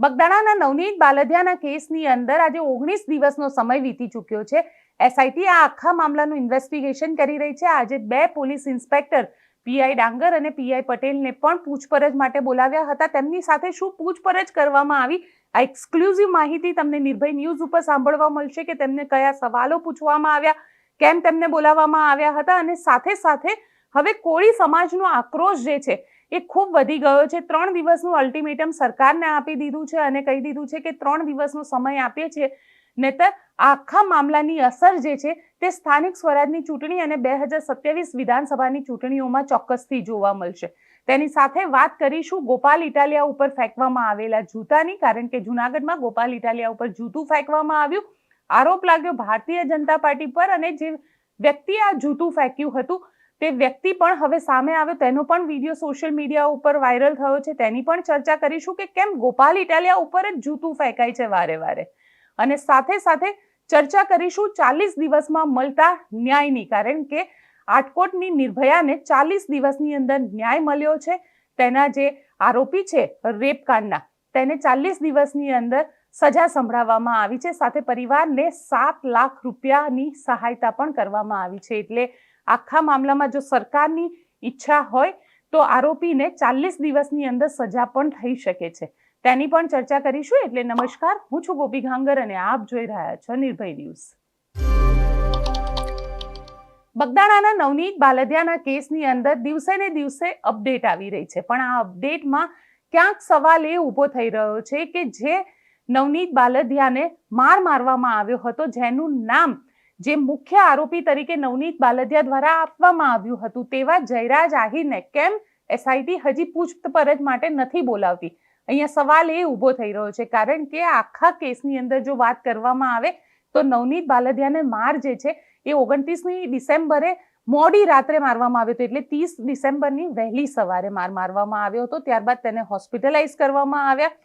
બગદાણાના નવનીત બાલદિયાના કેસની અંદર આજે 19 દિવસનો સમય વીતી ચૂક્યો છે। એસઆઈટી આ આખા મામલાનું ઇન્વેસ્ટિગેશન કરી રહી છે। આજે 2 પોલીસ ઇન્સ્પેક્ટર પીઆઈ ડાંગર અને પીઆઈ પટેલને પણ પૂછપરછ માટે બોલાવ્યા હતા। તેમની સાથે શું પૂછપરછ કરવામાં આવી, આ એક્સક્લુઝિવ માહિતી તમને નિર્ભય ન્યૂઝ ઉપર સાંભળવા મળશે કે તેમને કયા સવાલો પૂછવામાં આવ્યા, કેમ તેમને બોલાવવામાં આવ્યા હતા અને સાથે સાથે હવે કોળી સમાજનો આક્રોશ જે છે એ ખૂબ વધી ગયો છે। 3 દિવસનું અલ્ટિમેટમ સરકારને આપી દીધું છે અને કહી દીધું છે કે 3 દિવસનો સમય આપીએ છીએ, નહીતર આખા મામલાની અસર જે છે તે સ્થાનિક સ્વરાજની ચૂંટણી અને 2027 વિધાનસભાની ચૂંટણીઓમાં ચોક્કસથી જોવા મળશે। તેની સાથે વાત કરીશું ગોપાલ ઇટાલિયા ઉપર ફેંકવામાં આવેલા જૂતાની, કારણ કે જૂનાગઢમાં ગોપાલ ઇટાલિયા ઉપર જૂતું ફેંકવામાં આવ્યું, આરોપ લાગ્યો ભારતીય જનતા પાર્ટી પર અને જે વ્યક્તિએ આ જૂતું ફેંક્યું હતું તે વ્યક્તિ પણ હવે સામે આવ્યો, તેનો પણ વિડીયો સોશિયલ મીડિયા ઉપર વાયરલ થયો છે। તેની પણ ચર્ચા કરીશું કે કેમ ગોપાલ ઇટાલિયા ઉપર જ જૂતું ફેંકાય છે વારે વારે, અને સાથે સાથે ચર્ચા કરીશું 40 દિવસમાં મળતા ન્યાયની, કારણ કે આટકોટની નિર્ભયાને 40 દિવસની અંદર ન્યાય મળ્યો છે। તેના જે આરોપી છે રેપકાંડના, તેને 40 દિવસની અંદર સજા સંભળાવવામાં આવી છે, સાથે પરિવારને 7 લાખ રૂપિયાની સહાયતા પણ કરવામાં આવી છે। એટલે આખા મામલામાં જો સરકારની ઈચ્છા હોય તો આરોપીને 40 દિવસની અંદર સજા પણ થઈ શકે છે, તેની પણ ચર્ચા કરીશું। એટલે નમસ્કાર, હું છું ગોપી ઘાંગર અને આપ જોઈ રહ્યા છો નિર્ભય ન્યૂઝ। બગદાણાના નવનીત બાલદિયાના કેસની અંદર દિવસે ને દિવસે અપડેટ આવી રહી છે, પણ આ અપડેટમાં ક્યાંક સવાલ એ ઊભો થઈ રહ્યો છે કે જે નવનીત બાલદિયાને મારવામાં આવ્યો હતો, જેનું નામ જે મુખ્ય આરોપી તરીકે નવનીત બાલદિયા દ્વારા આપવામાં આવ્યું હતું, તેવા જયરાજ આહિરને કેમ એસઆઈટી હજી પૂછપરછ માટે નથી બોલાવતી? અહીંયા સવાલ એ ઊભો થઈ રહ્યો છે, કારણ કે આખા કેસની અંદર જો વાત કરવામાં આવે તો નવનીત બાલદિયાને માર જે છે એ 29મી ડિસેમ્બરે મોડી રાત્રે મારવામાં આવ્યો હતો, એટલે 30 ડિસેમ્બરની વહેલી સવારે મારવામાં આવ્યો હતો। ત્યારબાદ તેને હોસ્પિટલાઇઝ કરવામાં આવ્યા।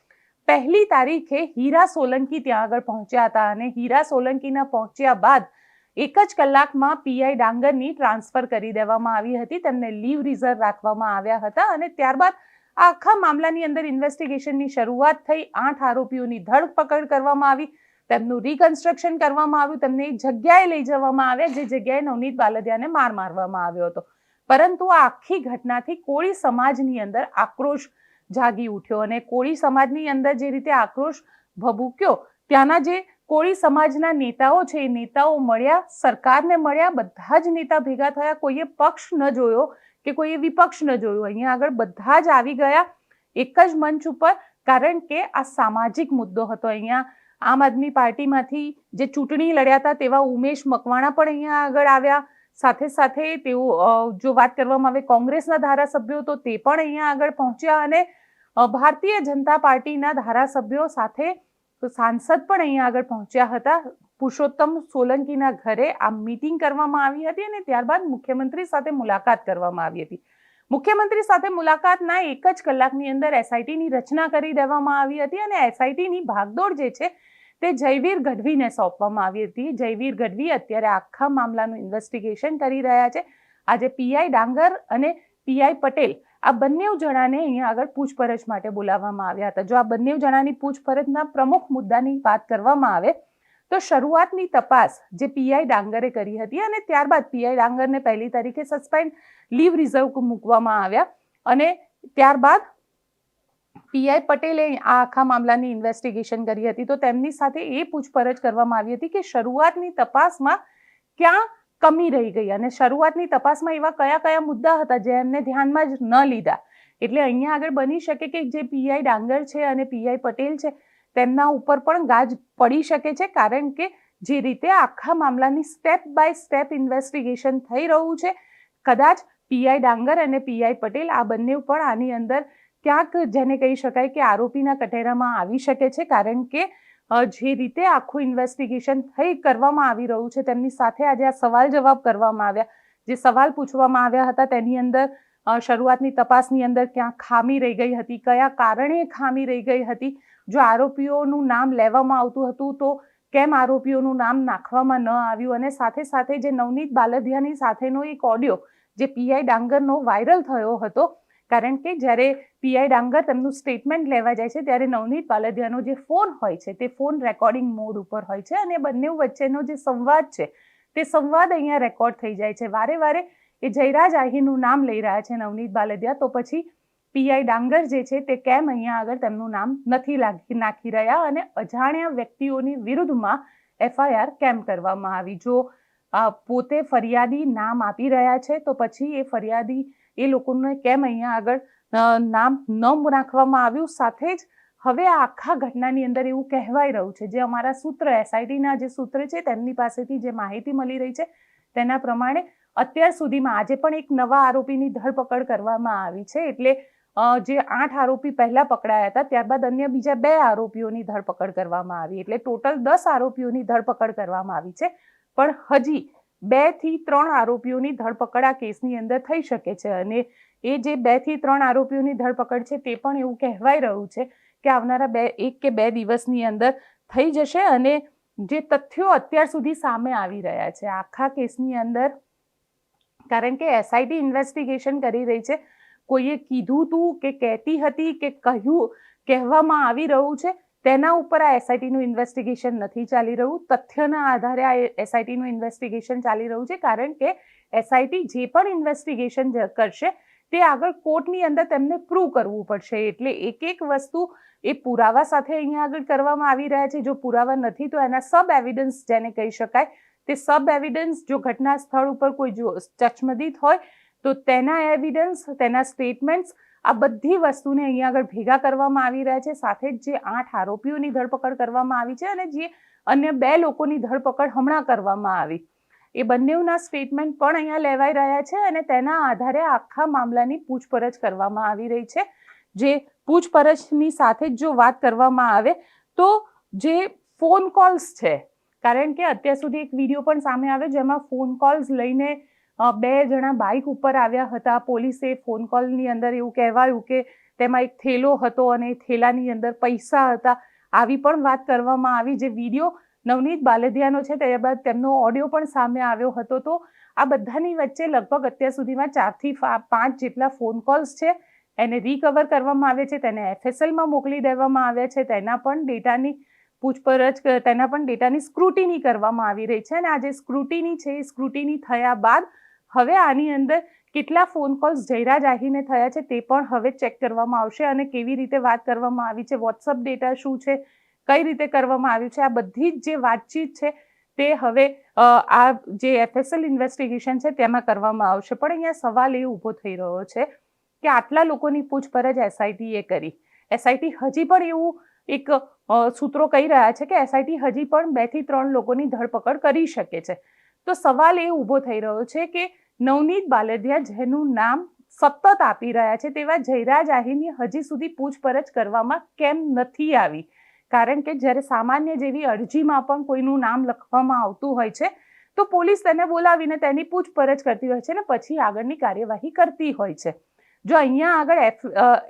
1 તારીખે હીરા સોલંકી ત્યાં આગળ પહોંચ્યા હતા અને હીરા સોલંકીના પહોંચ્યા બાદ 1 જ કલાકમાં પીઆઈ ડાંગરની ટ્રાન્સફર કરી દેવામાં આવી હતી, તેમને લીવ રિઝર્વ રાખવામાં આવ્યા હતા અને ત્યારબાદ આખા મામલાની અંદર ઇન્વેસ્ટિગેશનની શરૂઆત થઈ। 8 આરોપીઓની ધરપકડ કરવામાં આવી, તેમનું રિકન્સ્ટ્રક્શન કરવામાં આવ્યું, તેમને એક જગ્યાએ લઈ જવામાં આવ્યા જે જગ્યાએ નવનીત બાલદિયાને મારવામાં આવ્યો હતો। પરંતુ આ આખી ઘટનાથી કોળી સમાજની અંદર આક્રોશ જાગી ઉઠ્યો અને કોળી સમાજની અંદર જે રીતે આક્રોશ ભભૂક્યો, ત્યાંના જે કોળી સમાજના નેતાઓ છે એ નેતાઓ મળ્યા, સરકારને મળ્યા, બધા જ નેતા ભેગા થયા, કોઈએ પક્ષ ન જોયો કે કોઈએ વિપક્ષ ન જોયો, અહીંયા આગળ બધા જ આવી ગયા એક જ મંચ ઉપર, કારણ કે આ સામાજિક મુદ્દો હતો। અહીંયા આમ આદમી પાર્ટીમાંથી જે ચૂંટણી લડ્યા હતા તેવા ઉમેશ મકવાણા પણ અહીંયા આગળ આવ્યા, સાથે સાથે તેઓ જો વાત કરવામાં આવે કોંગ્રેસના ધારાસભ્યો તો તે પણ અહીંયા આગળ પહોંચ્યા અને ભારતીય જનતા પાર્ટીના ધારાસભ્યો સાથે સાંસદ પણ અહીંયા આગળ પહોંચ્યા હતા। પુરુષોત્તમ સોલંકીના ઘરે આ મીટિંગ કરવામાં આવી હતી અને ત્યારબાદ મુખ્યમંત્રી સાથે મુલાકાત કરવામાં આવી હતી। મુખ્યમંત્રી સાથે મુલાકાતના 1 જ કલાકની અંદર એસઆઈટીની રચના કરી દેવામાં આવી હતી અને એસઆઈટીની ભાગદોડ જે છે તે જયવીર ગઢવીને સોંપવામાં આવી હતી। જયવીર ગઢવી અત્યારે આખા મામલાનું ઇન્વેસ્ટિગેશન કરી રહ્યા છે। આજે પીઆઈ ડાંગર અને પીઆઈ પટેલ આ બંને જણાને અહીંયા આગળ પૂછપરછ માટે બોલાવવામાં આવ્યા હતા। જો આ બંને જણાની પૂછપરછના પ્રમુખ મુદ્દાની વાત કરવામાં આવે તો શરૂઆતની તપાસ જે પીઆઈ ડાંગરે કરી હતી અને ત્યારબાદ પીઆઈ ડાંગરને 1 તારીખે સસ્પેન્ડ લીવ રિઝર્વ મૂકવામાં આવ્યા અને ત્યારબાદ પીઆઈ પટેલે આ આખા મામલાની ઇન્વેસ્ટિગેશન કરી હતી, તો તેમની સાથે એ પૂછપરછ કરવામાં આવી હતી કે શરૂઆતની તપાસમાં ક્યાં કમી રહી ગઈ અને શરૂઆતની તપાસમાં એવા કયા મુદ્દા હતા જે એમને ધ્યાનમાં જ ન લીધા। એટલે અહીંયા આગળ બની શકે કે જે પીઆઈ ડાંગર છે અને પીઆઈ પટેલ છે તેમના ઉપર પણ ગાજ પડી શકે છે, કારણ કે જે રીતે આખા મામલાની સ્ટેપ બાય સ્ટેપ ઇન્વેસ્ટિગેશન થઈ રહ્યું છે, કદાચ પીઆઈ ડાંગર અને પીઆઈ પટેલ આ બંને પણ આની અંદર ક્યાંક જેને કહી શકાય કે આરોપીના કટેરામાં આવી શકે છે, કારણ કે જે રીતે આખું ઇન્વેસ્ટિગેશન કરવામાં આવી રહ્યું છે તેમની સાથે આજે આ સવાલ જવાબ કરવામાં આવ્યા। જે સવાલ પૂછવામાં આવ્યા હતા તેની અંદર શરૂઆતની તપાસની અંદર ક્યાં ખામી રહી ગઈ હતી, કયા કારણે ખામી રહી ગઈ હતી, જો આરોપીઓનું નામ લેવામાં આવતું હતું તો કેમ આરોપીઓનું નામ નાખવામાં ન આવ્યું, અને સાથે સાથે જે નવનીત બાલદિયાની સાથેનો એક ઓડિયો જે પીઆઈ ડાંગરનો વાયરલ થયો હતો કારણ કે જ્યારે પીઆઈ ડાંગર તેમનું સ્ટેટમેન્ટ લેવા જાય છે ત્યારે નવનીત બાલદિયાનો જે ફોન હોય છે તે ફોન રેકોર્ડિંગ મોડ ઉપર હોય છે અને બંને વચ્ચેનો જે સંવાદ છે તે સંવાદ અહીંયા રેકોર્ડ થઈ જાય છે. વારે વારે એ જયરાજ આહીરનું નામ લઈ રહ્યા છે નવનીત બાલદિયા, તો પછી પીઆઈ ડાંગર જે છે તે કેમ અહીંયા આગળ તેમનું નામ નથી નાખી રહ્યા અને અજાણ્યા વ્યક્તિઓની વિરુદ્ધમાં એફઆઈઆર કેમ કરવામાં આવી? જો પોતે ફરિયાદી નામ આપી રહ્યા છે તો પછી એ ફરિયાદી એ લોકોને કેમ અહીંયા આગળ નામ ન નાખવામાં આવ્યું? સાથે જ હવે આ આખા ઘટનાની અંદર એવું કહેવાય રહ્યું છે, જે અમારા સૂત્ર એસઆઈટીના જે સૂત્ર છે તેમની પાસેથી જે માહિતી મળી રહી છે તેના પ્રમાણે અત્યાર સુધીમાં આજે પણ એક નવા આરોપીની ધરપકડ કરવામાં આવી છે. એટલે જે 8 આરોપી પહેલા પકડાયા હતા ત્યારબાદ અન્ય બીજા 2 આરોપીઓની ધરપકડ કરવામાં આવી, એટલે ટોટલ 10 આરોપીઓની ધરપકડ કરવામાં આવી છે. પણ હજી 2 થી 3 આરોપીઓની ધરપકડ આ કેસની અંદર થઈ શકે છે અને એ જે 2 થી 3 આરોપીઓની ધરપકડ છે તે પણ એવું કહેવાય રહ્યું છે કે આવનારા 1 કે 2 દિવસની અંદર થઈ જશે. અને જે તથ્યો અત્યાર સુધી સામે આવી રહ્યા છે આખા કેસની અંદર, કારણ કે એસઆઈટી ઇન્વેસ્ટિગેશન કરી રહી છે, કોઈએ કીધું તું કે કહેતી હતી કે કહેવામાં આવી રહ્યું છે તેના ઉપર આ એસઆઈટીનું ઇન્વેસ્ટિગેશન નથી ચાલી રહ્યું. તથ્યના આધારે આ એસઆઈટીનું ઇન્વેસ્ટિગેશન ચાલી રહ્યું છે, કારણ કે એસઆઈટી જે પણ ઇન્વેસ્ટિગેશન કરશે તે આગળ કોર્ટની અંદર તેમને પ્રૂવ કરવું પડશે. એટલે એક વસ્તુ એ પુરાવા સાથે અહીંયા આગળ કરવામાં આવી રહ્યા છે. જો પુરાવા નથી તો એના સબ એવિડન્સ જેને કહી શકાય, તે સબ એવિડન્સ જો ઘટના સ્થળ ઉપર કોઈ જો ચશ્મદીદ હોય તો તેના એવિડન્સ, તેના સ્ટેટમેન્ટ્સ, આ બધી વસ્તુને અહીંયા આગળ ભેગા કરવામાં આવી રહ્યા છે. સાથે જ જે 8 આરોપીઓની ધરપકડ કરવામાં આવી છે અને જે અન્ય 2 લોકોની ધરપકડ હમણાં કરવામાં આવી, એ બંનેના સ્ટેટમેન્ટ પણ અહીંયા લેવાઈ રહ્યા છે અને તેના આધારે આખા મામલાની પૂછપરછ કરવામાં આવી રહી છે. જે પૂછપરછની સાથે જ જો વાત કરવામાં આવે તો જે ફોન કોલ્સ છે, કારણ કે અત્યાર સુધી એક વિડીયો પણ સામે આવ્યો જેમાં ફોન કોલ્સ લઈને 2 જણા બાઇક ઉપર આવ્યા હતા. પોલીસે ફોન કોલની અંદર એવું કહેવાયું કે તેમાં એક થેલો હતો અને એ થેલાની અંદર પૈસા હતા, આવી પણ વાત કરવામાં આવી. જે વિડીયો નવનીત બાલદિયાનો છે ત્યારબાદ તેમનો ઓડિયો પણ સામે આવ્યો હતો. તો આ બધાની વચ્ચે લગભગ અત્યાર સુધીમાં 4 થી 5 જેટલા ફોન કોલ્સ છે એને રિકવર કરવામાં આવે છે, તેને એફએસએલમાં મોકલી દેવામાં આવ્યા છે, તેના પણ ડેટાની પૂછપરછ, તેના પણ ડેટાની સ્ક્રુટિની કરવામાં આવી રહી છે. અને આ જે સ્ક્રુટિની છે એ સ્ક્રુટિની થયા બાદ હવે આની અંદર કેટલા ફોન કોલ્સ જયરાજ આહીરને થયા છે તે પણ હવે ચેક કરવામાં આવશે અને કેવી રીતે વાત કરવામાં આવી છે, વોટ્સઅપ ડેટા શું છે, કઈ રીતે કરવામાં આવ્યું છે, આ બધી જ જે વાતચીત છે તે હવે આ જે એફએસએલ ઇન્વેસ્ટિગેશન છે તેમાં કરવામાં આવશે. પણ અહીંયા સવાલ એ ઊભો થઈ રહ્યો છે કે આટલા લોકોની પૂછપરછ એસઆઈટીએ કરી, એસઆઈટી હજી પણ એવું એક સૂત્રો કહી રહ્યા છે કે એસઆઈટી હજી પણ 2 થી 3 લોકોની ધરપકડ કરી શકે છે. તો સવાલ એ ઊભો થઈ રહ્યો છે કે નવનીત બાલદિયા જેનું નામ સતત આપી રહ્યા છે તેવા જયરાજ આહીરની હજી સુધી પૂછપરછ કરવામાં કેમ નથી આવી? કારણ કે જ્યારે સામાન્ય જેવી અરજીમાં પણ કોઈનું નામ લખવામાં આવતું હોય છે તો પોલીસ તેને બોલાવીને તેની પૂછપરછ કરતી હોય છે ને પછી આગળની કાર્યવાહી કરતી હોય છે. જો અહીંયા આગળ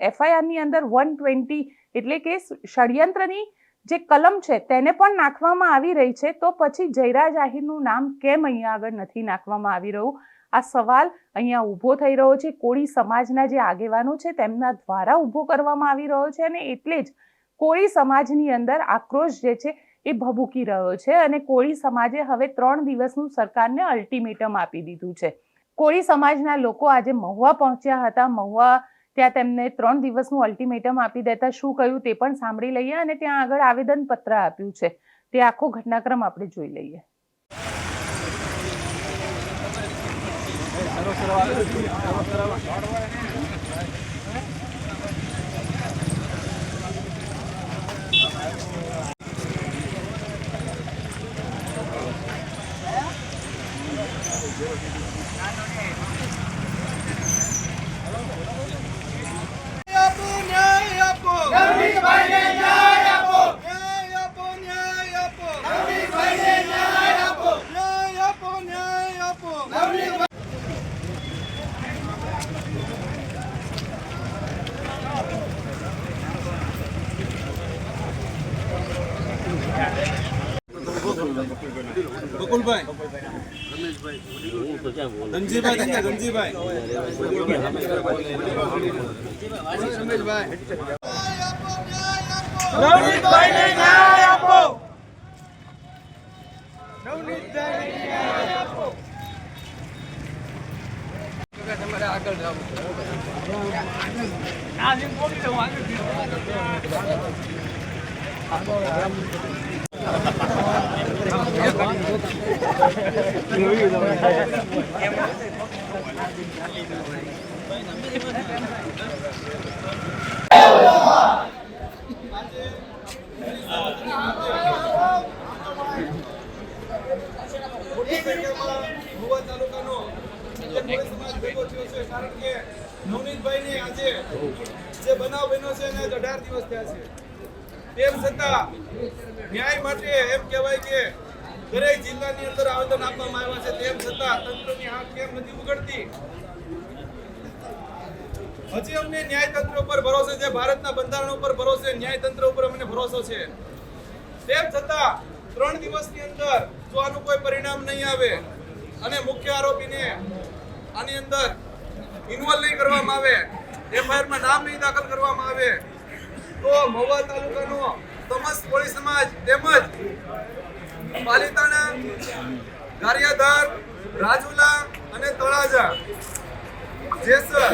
એફઆઈઆરની અંદર 120 એટલે કે ષડયંત્રની જે કલમ છે તેને પણ નાખવામાં આવી રહી છે, તો પછી જયરાજ આહીરનું નામ કેમ અહીંયા આગળ નથી નાખવામાં આવી રહ્યું? આ સવાલ અહીંયા ઊભો થઈ રહ્યો છે. કોળી સમાજના જે આગેવાનો છે તેમના દ્વારા ઊભો કરવામાં આવી રહ્યો છે અને એટલે જ કોળી સમાજની અંદર આક્રોશ જે છે એ ભભૂકી રહ્યો છે અને કોળી સમાજે હવે 3 દિવસનું સરકારને અલ્ટિમેટમ આપી દીધું છે. કોળી સમાજના લોકો આજે મહુવા પહોંચ્યા હતા. મહુવા ત્યાં તેમને 3 દિવસનું અલ્ટિમેટમ આપી દેતા શું કહ્યું તે પણ સાંભળી લઈએ અને ત્યાં આગળ આવેદનપત્ર આપ્યું છે. તે આખો ઘટનાક્રમ આપણે જોઈ લઈએ. બકુલભાઈ, રમેશભાઈ નવનીતભાઈની આજે જે બનાવ બન્યો છે એને 18 દિવસ થયા છે. તેમ છતાં ન્યાય માટે એમ કહેવાય કે દરેક જિલ્લાની અંદર આવેદન આપવામાં આવ્યા છે. તેમ છતાં તંત્રની આંખ કેમ નથી ઉઘડતી? હજી અમને ન્યાયતંત્ર ઉપર ભરોસો છે, ભારતના બંધારણ ઉપર ભરોસો છે, ન્યાયતંત્ર ઉપર અમને ભરોસો છે. તેમ છતાં 3 દિવસની અંદર જો આનું કોઈ પરિણામ નહીં આવે અને મુખ્ય આરોપીને આની અંદર ઇન્વોલ્વ નહીં કરવામાં આવે, એફઆઈઆર માં નામ નહીં દાખલ કરવામાં આવે, તો મહુવા તાલુકાનો સમસ્ત કોળી સમાજ તેમજ પાલીતાણા, ગારિયાધાર, રાજુલા અને તળાજા, જેસર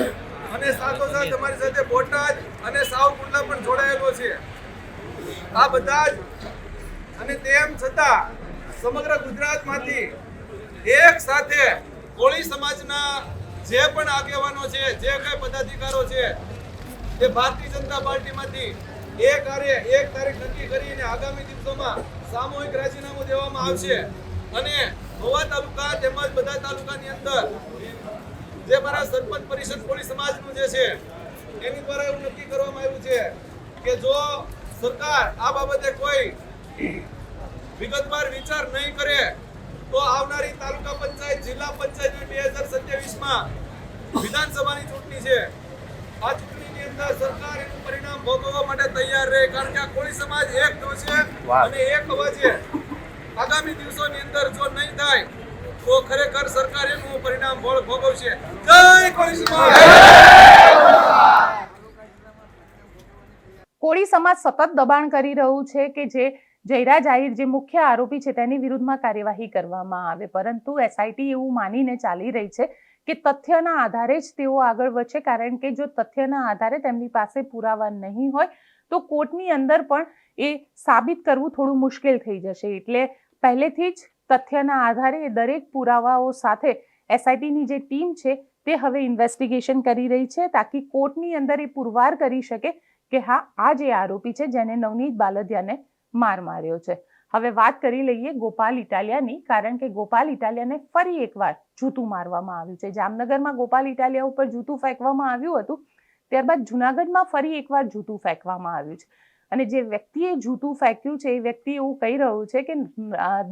અને સાથોસાથ અમારી સાથે બોટાદ અને સાવરકુંડલા પણ જોડાયેલો છે. આ બધા જ અને તેમ છતાં સમગ્ર ગુજરાતમાંથી એક સાથે કોળી સમાજના જે પણ આગેવાનો છે, જે કઈ પદાધિકારો છે, તે ભારતીય જનતા પાર્ટીમાંથી એક તારીખ નક્કી કરીને આગામી દિવસોમાં સામૂહિક રાજીનામું દેવામાં આવશે અને મહુવા તાલુકા તેમજ બધા તાલુકાની અંદર જે મારા સરપંચ પરિષદ કોળી સમાજનું જે છે એની દ્વારા એવું નક્કી કરવામાં આવ્યું છે કે જો સરકાર આ બાબતે કોઈ વિગતવાર વિચાર નહીં કરે તો આવનારી તાલુકા પંચાયત, જિલ્લા પંચાયત 2027 માં વિધાનસભાની ચૂંટણી છે. આ ચૂંટણીની અંદર સરકાર એનું પરિણામ ભોગવવા માટે તૈયાર રહે, કારણ કે આ કોળી સમાજ એક છે અને એક અવાજે આગામી દિવસોની અંદર જો નહીં થાય તો ખરેખર સરકાર એનું પરિણામ ભોગવશે. જય કોળી સમાજ. કોળી સમાજ સતત દબાણ કરી રહ્યું છે કે જે જયરાજ આહિર જે મુખ્ય આરોપી છે તેની વિરુદ્ધમાં કાર્યવાહી કરવામાં આવે, પરંતુ એસઆઈટી એવું માનીને ચાલી રહી છે કે તથ્યના આધારે જ તેઓ આગળ વધશે, કારણ કે જો તથ્યના આધારે તેમની પાસે પુરાવા નહીં હોય તો કોર્ટની અંદર પણ એ સાબિત કરવું થોડું મુશ્કેલ થઈ જશે. એટલે પહેલેથી જ તથ્યના આધારે દરેક પુરાવાઓ સાથે એસઆઈટીની જે ટીમ છે તે હવે ઇન્વેસ્ટિગેશન કરી રહી છે, તાકી કોર્ટની અંદર એ પુરવાર કરી શકે કે હા, આ જે આરોપી છે જેને નવનીત બાલદિયાને માર માર્યો છે. હવે વાત કરી લઈએ ગોપાલ ઇટાલિયાની, કારણ કે ગોપાલ ઇટાલિયાને ફરી એકવાર જૂતું મારવામાં આવ્યું છે. જામનગરમાં ગોપાલ ઇટાલિયા ઉપર જૂતું ફેંકવામાં આવ્યું હતું, ત્યારબાદ જુનાગઢમાં ફરી એકવાર જૂતું ફેંકવામાં આવ્યું છે. અને જે વ્યક્તિએ જૂતું ફેંક્યું છે એ વ્યક્તિ એવું કહી રહ્યું છે કે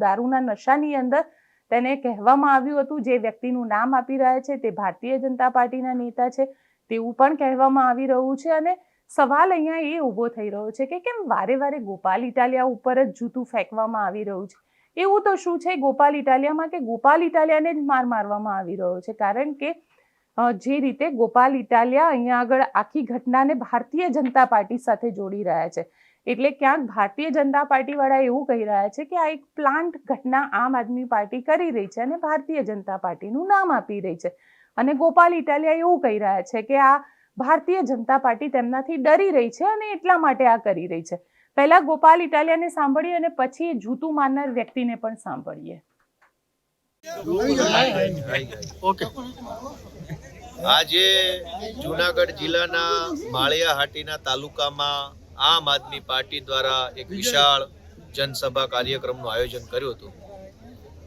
દારૂના નશાની અંદર તેને કહેવામાં આવ્યું હતું, જે વ્યક્તિનું નામ આપી રહ્યા છે તે ભારતીય જનતા પાર્ટીના નેતા છે તેવું પણ કહેવામાં આવી રહ્યું છે. અને સવાલ અહીંયા એ ઊભો થઈ રહ્યો છે કે કેમ વારે વારે ગોપાલ ઇટાલિયા ઉપર જ જૂતું ફેંકવામાં આવી રહ્યું છે? એવું તો શું છે ગોપાલ ઇટાલિયામાં કે ગોપાલ ઇટાલિયાને જ મારવામાં આવી રહ્યો છે? કારણ કે જે રીતે ગોપાલ ઇટાલિયા અહીંયા આગળ આખી ઘટનાને ભારતીય જનતા પાર્ટી સાથે જોડી રહ્યા છે, એટલે ક્યાંક ભારતીય જનતા પાર્ટી વાળા એવું કહી રહ્યા છે કે આ એક પ્લાન્ટ ઘટના આમ આદમી પાર્ટી કરી રહી છે અને ભારતીય જનતા પાર્ટીનું નામ આપી રહી છે. અને ગોપાલ ઇટાલિયા એવું કહી રહ્યા છે કે આ ભારતીય જનતા પાર્ટી તેમનાથી ડરી રહી છે અને એટલા માટે આ કરી રહી છે. પહેલા ગોપાલ ઇટાલિયાને સાંભળીએ અને પછી જૂતું મારનાર વ્યક્તિને પણ સાંભળીએ. આજે જૂનાગઢ જિલ્લાના માળિયાહાટીના તાલુકામાં આમ આદમી પાર્ટી દ્વારા એક વિશાળ જનસભા કાર્યક્રમનું આયોજન કર્યું હતું.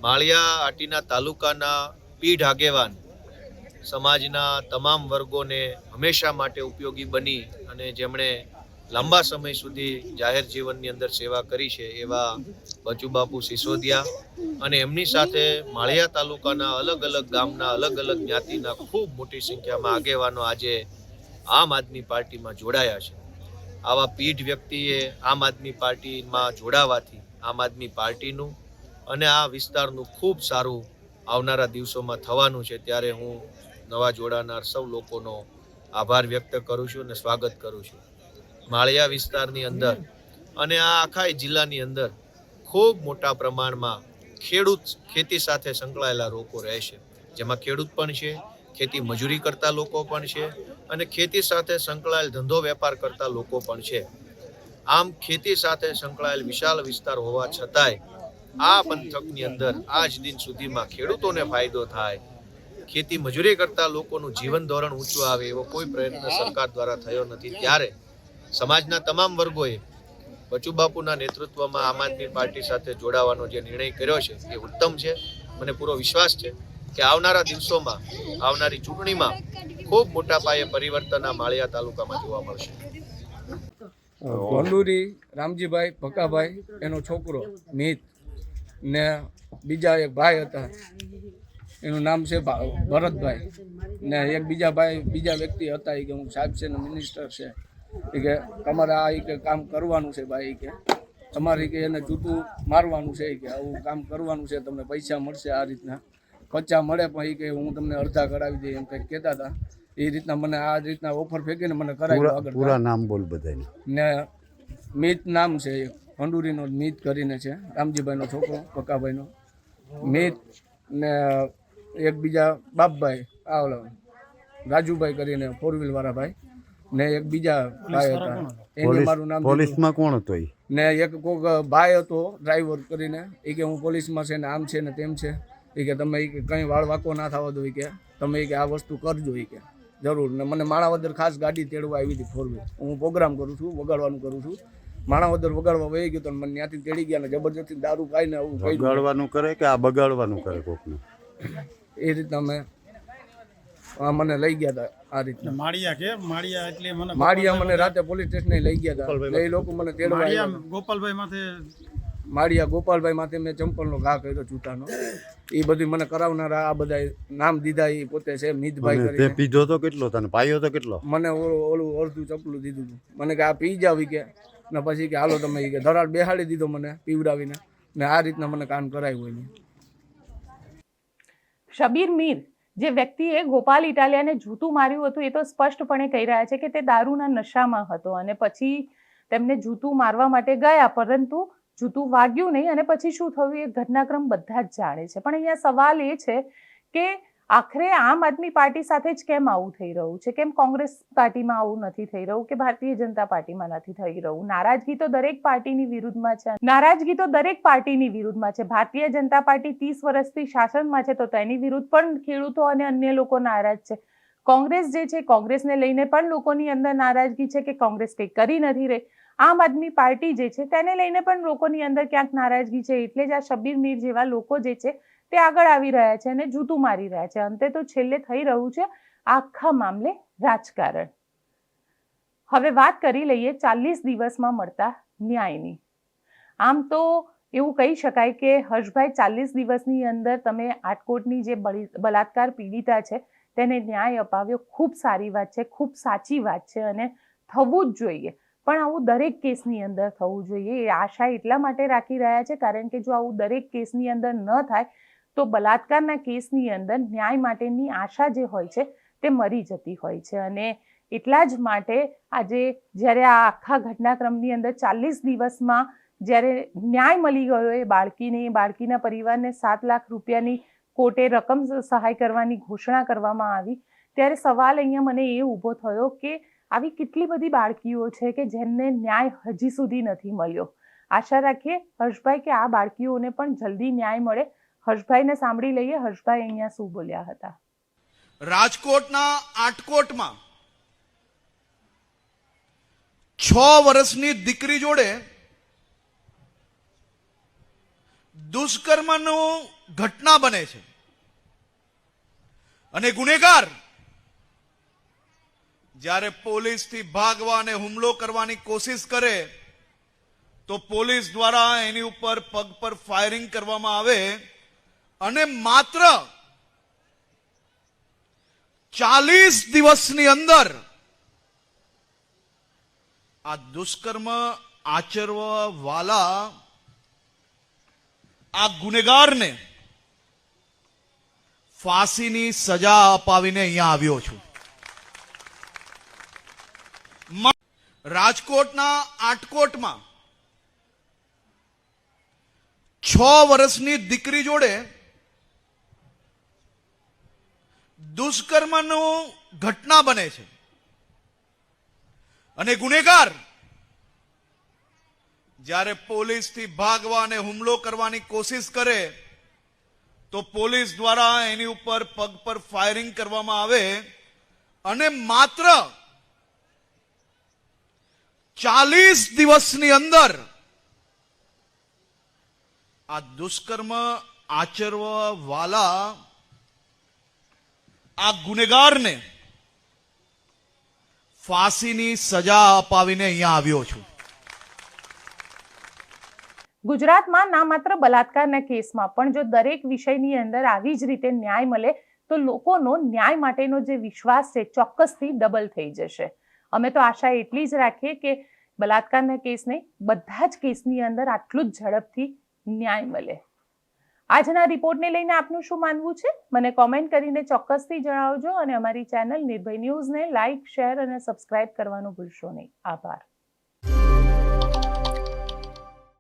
માળિયાહાટીના તાલુકાના પીઢ આગેવાન સમાજના તમામ વર્ગોને હંમેશા માટે ઉપયોગી બની અને જેમણે લાંબા સમય સુધી જાહેર જીવનની અંદર સેવા કરી છે એવા બચુબાપુ સિસોદિયા અને એમની સાથે માળિયા તાલુકાના અલગ અલગ ગામના અલગ અલગ જ્ઞાતિના ખૂબ મોટી સંખ્યામાં આગેવાનો આજે આમ આદમી પાર્ટીમાં જોડાયા છે. આવા પીઢ વ્યક્તિએ આમ આદમી પાર્ટીમાં જોડાવાથી આમ આદમી પાર્ટીનું અને આ વિસ્તારનું ખૂબ સારું આવનારા દિવસોમાં થવાનું છે, ત્યારે હું નવા જોડાનાર સૌ લોકોનો આભાર વ્યક્ત કરું છું અને સ્વાગત કરું છું. માળિયા વિસ્તારની અંદર અને આ આખા જિલ્લાની અંદર ખૂબ મોટા પ્રમાણમાં ખેતી સાથે સંકળાયેલા લોકો રહે છે, જેમાં ખેડૂત પણ છે, ખેતી મજૂરી કરતા લોકો પણ છે અને ખેતી સાથે સંકળાયેલ ધંધો વેપાર કરતા લોકો પણ છે. આમ ખેતી સાથે સંકળાયેલ વિશાળ વિસ્તાર હોવા છતાંય આ પંથકની અંદર આજ દિન સુધીમાં ખેડૂતોને ફાયદો થાય, ખેતી મજૂરી કરતા લોકોનું જીવન ધોરણ ઊંચું આવે એવો કોઈ પ્રયત્ન સરકાર દ્વારા થયો નથી. ત્યારે સમાજના તમામ વર્ગોએ બચુબાપુના નેતૃત્વમાં આમ આદમી પાર્ટી સાથે જોડાવાનો જે નિર્ણય કર્યો છે એ ઉત્તમ છે. મને પૂરો વિશ્વાસ છે કે આવનારા દિવસોમાં, આવનારી ચૂંટણીમાં ખૂબ મોટા પાયે પરિવર્તન આ માળિયા તાલુકામાં જોવા મળશે. ગોંડુરી રામજીભાઈ ભકાભાઈ, એનો છોકરો મિત ને બીજા એક ભાઈ હતા, એનું નામ છે ભરતભાઈ, ને એક બીજા વ્યક્તિ હતા. એ કે હું સાહેબ છે ને મિનિસ્ટર છે, એ કે તમારે આ કે કામ કરવાનું છે ભાઈ, કે તમારે કે એને જૂતું મારવાનું છે, કે આવું કામ કરવાનું છે, તમને પૈસા મળશે આ રીતના, પચ્ચા મળે પણ એ કે હું તમને અડધા કરાવી દઈએ એમ કંઈક કહેતા હતા. એ રીતના મને આ રીતના ઓફર ફેંકીને મને કરાવ્યું. આગળ પૂરા નામ બોલ બધાને. ને મિત નામ છે, ખંડુરીનો મિત કરીને છે, રામજીભાઈનો છોકરો પક્કાભાઈનો મિત, ને એક બીજા બાપભાઈ રાજુભાઈ કરીને 4 વ્હીલ વાળા ભાઈ, ને એક બીજા ભાઈ હતા, એને મારું નામ પોલીસમાં કોણ હતો? ને એક કોક ભાઈ હતો ડ્રાઈવર કરીને, એ કે હું પોલીસમાં છે ને આમ છે ને તેમ છે, એ કે તમે કંઈ વાળ વાંકો ના થવા દો, કે તમે કે આ વસ્તુ કરજો, એ કે જરૂર. ને મને માણાવદર ખાસ ગાડી તેડવા આવી હતી 4 વ્હીલ. હું પ્રોગ્રામ કરું છું, વગાડવાનું કરું છું. માણાવદર વગાડવા વહી ગયો તો મને ત્યાંથી તેડી ગયા ને જબરજસ્તી દારૂ ખાઈને આવું બગાડવાનું કરે કે આ બગાડવાનું કરે કોકને? એ રીતના મને લઈ ગયા હતા. આ રીતના માળિયા મને રાતે પોલીસ સ્ટેશને લઈ ગયા હતા. એ લોકો મને તેડવા માળિયા ગોપાલભાઈ માથે મેં ચંપલનો ઘા કર્યો જૂતાનો. એ બધી મને કરાવનારા આ બધા નામ દીધા એ પોતે છે, મિતભાઈ તે કરીને. પીધો તો કેટલો? તને પાયો તો કેટલો? મને ઓલું અડધું ચપલું દીધું હતું. મને કે આ પી જાવ કે, ને પછી કે હાલો તમે કે ધરાડ બેહાડી દીધો મને પીવડાવીને, ને આ રીતના મને કામ કરાવ્યું. એને શબીર મીર જે વ્યક્તિએ ગોપાલ ઇટાલિયાને જૂતું માર્યું હતું, એ તો સ્પષ્ટપણે કહી રહ્યા છે કે તે દારૂના નશામાં હતો અને પછી તેમને જૂતું મારવા માટે ગયા, પરંતુ જૂતું વાગ્યું નહીં અને પછી શું થયું એ ઘટનાક્રમ બધા જ જાણે છે. પણ અહીંયા સવાલ એ છે કે આખરે આમ આદમી પાર્ટી સાથે જ કેમ આવું થઈ રહ્યું છે? કેમ કોંગ્રેસ પાર્ટીમાં આવું નથી થઈ રહ્યું કે ભારતીય જનતા પાર્ટીમાં નથી થઈ રહ્યું? નારાજગી તો દરેક પાર્ટીની વિરુદ્ધમાં છે. ભારતીય જનતા પાર્ટી 30 વર્ષથી શાસનમાં છે, તો તેની વિરુદ્ધ પણ ખેડૂતો અને અન્ય લોકો નારાજ છે. કોંગ્રેસ જે છે, કોંગ્રેસને લઈને પણ લોકોની અંદર નારાજગી છે કે કોંગ્રેસ કંઈ કરી નથી રહી. આમ આદમી પાર્ટી જે છે તેને લઈને પણ લોકોની અંદર ક્યાંક નારાજગી છે. એટલે જ આ શબીર મીર જેવા લોકો જે છે તે આગળ આવી રહ્યા છે અને જૂતું મારી રહ્યા છે. અંતે તો છેલ્લે થઈ રહ્યું છે આખા મામલે રાજકારણ. હવે વાત કરી લઈએ 40 દિવસમાં મળતા ન્યાયની. આમ તો એવું કહી શકાય કે હર્ષભાઈ 40 દિવસની અંદર તમે આટકોટની જે બલાત્કાર પીડિતા છે તેને ન્યાય અપાવ્યો. ખૂબ સારી વાત છે, ખૂબ સાચી વાત છે અને થવું જ જોઈએ. પણ આવું દરેક કેસની અંદર થવું જોઈએ એ આશા એટલા માટે રાખી રહ્યા છે કારણ કે જો આવું દરેક કેસની અંદર ન થાય તો બલાત્કારના કેસની અંદર ન્યાય માટેની આશા જે હોય છે તે મરી જતી હોય છે. અને એટલા જ માટે આજે જ્યારે આ આખા ઘટનાક્રમની અંદર 40 દિવસમાં જ્યારે ન્યાય મળી ગયો એ બાળકીના પરિવારને 7 લાખ રૂપિયાની કોર્ટે રકમ સહાય કરવાની ઘોષણા કરવામાં આવી, ત્યારે સવાલ અહીંયા મને એ ઊભો થયો કે આવી કેટલી બધી બાળકીઓ છે કે જેમને ન્યાય હજી સુધી નથી મળ્યો. આશા રાખીએ હર્ષભાઈ કે આ બાળકીઓને પણ જલ્દી ન્યાય મળે. હર્ષભાઈને સાંભળી લઈએ હર્ષભાઈ અહીંયા શું બોલ્યા હતા. રાજકોટના આટકોટમાં 6 વર્ષની દીકરી જોડે દુષ્કર્મનો ઘટના બને છે અને ગુનેગાર જ્યારે પોલીસથી ભાગવા અને હુમલો કરવાની કોશિશ કરે તો પોલીસ દ્વારા એની ઉપર પગ પર ફાયરિંગ કરવામાં આવે અને માત્ર 40 દિવસની અંદર આ દુષ્કર્મ આચરવા વાળા આ ગુનેગારને ફાંસીની સજા અપાવીને અહીંયા આવ્યો છું. રાજકોટના આટકોટમાં 6 વર્ષની દીકરી જોડે દુષ્કર્મનું ઘટના બને છે અને ગુનેગાર જ્યારે પોલીસથી ભાગવા અને હુમલો કરવાની કોશિશ કરે તો પોલીસ દ્વારા એની ઉપર પગ પર ફાયરિંગ કરવામાં આવે અને માત્ર 40 દિવસની અંદર આ દુષ્કર્મ આચરવા વાળા આ ગુનેગારને ફાંસીની સજા અપાવીને અહીંયા આવ્યો છું. ગુજરાતમાં ના માત્ર બલાત્કારના કેસમાં પણ જો દરેક વિષયની અંદર આવી જ રીતે ન્યાય મળે તો લોકોનો ન્યાય માટેનો જે વિશ્વાસ છે ચોક્કસથી ડબલ થઈ જશે. અમે તો આશા એટલી જ રાખીએ કે બલાત્કારના કેસને બધા જ કેસની અંદર આટલું જ ઝડપથી ન્યાય મળે. આજના રિપોર્ટને લઈને આપનું શું માનવું છે મને કોમેન્ટ કરીને ચોક્કસથી જણાવજો અને અમારી ચેનલ નિર્ભય ન્યૂઝને લાઇક, શેર અને સબસ્ક્રાઇબ કરવાનું ભૂલશો નહીં. આભાર.